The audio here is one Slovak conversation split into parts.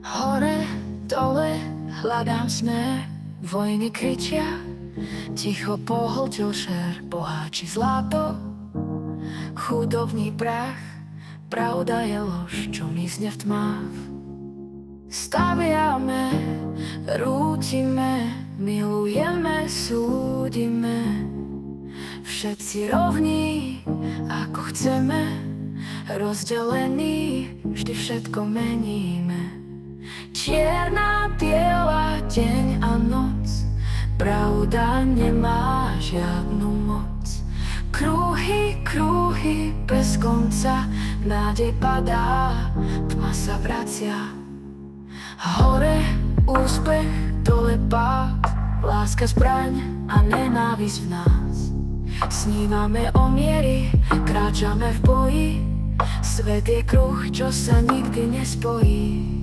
Hore, dole, hľadám smer, vojny kričia, ticho pohltil šer, boháči zlato, chudobný prach, pravda je lož, čo mizne v tmách. Staviame, rútime, milujeme, súdime, všetci rovní, ako chceme, rozdelení, vždy všetko meníme. Čierna, biela, deň a noc, pravda nemá žiadnu moc. Kruhy, kruhy, bez konca, nádej padá, tma sa vracia. Hore úspech, dole pád, láska zbraň a nenávisť v nás. Snívame o miery, kráčame v boji, svet je kruh, čo sa nikdy nespojí.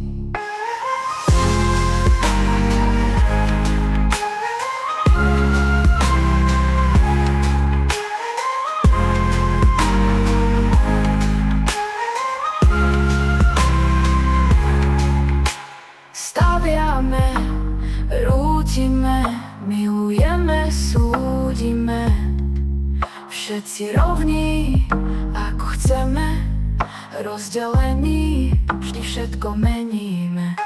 Staviame, rútime, milujeme, súdime, všetci rovní, ako chceme, rozdelení, vždy všetko meníme.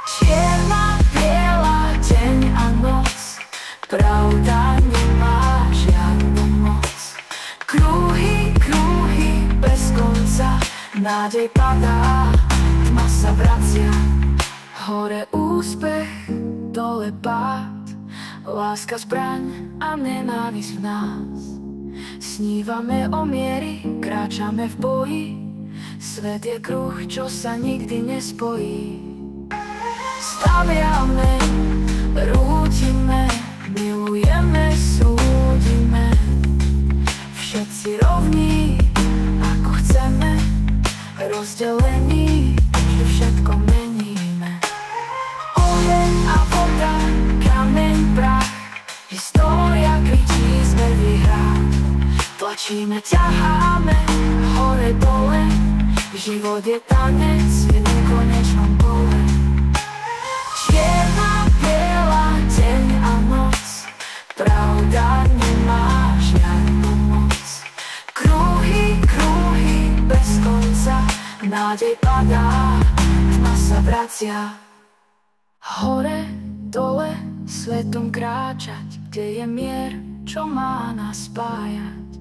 Čierna, biela, deň a noc, pravda nemá žiadnu moc. Kruhy, kruhy, bez konca, nádej padá, tma sa vracia. Hore úspech, dole pád, láska zbraň a nenávisť v nás. Snívame o miery, kráčame v boji, svet je kruh, čo sa nikdy nespojí. Staviame, rútime, milujeme, súdime, všetci rovní, ako chceme, rozdelení, že všetko meníme. Oheň a voda, kameň, prach, história kričí, sme v jej hrách. Tlačíme, ťaháme, hore, dole, život je tanec v nekonečnom kole. Čierna, biela, deň a noc, pravda nemá žiadnu moc. Kruhy, kruhy, bez konca, nádej padá, tma sa vracia. Hore, dole, svetom kráčať, kde je mier, čo má nás spájať.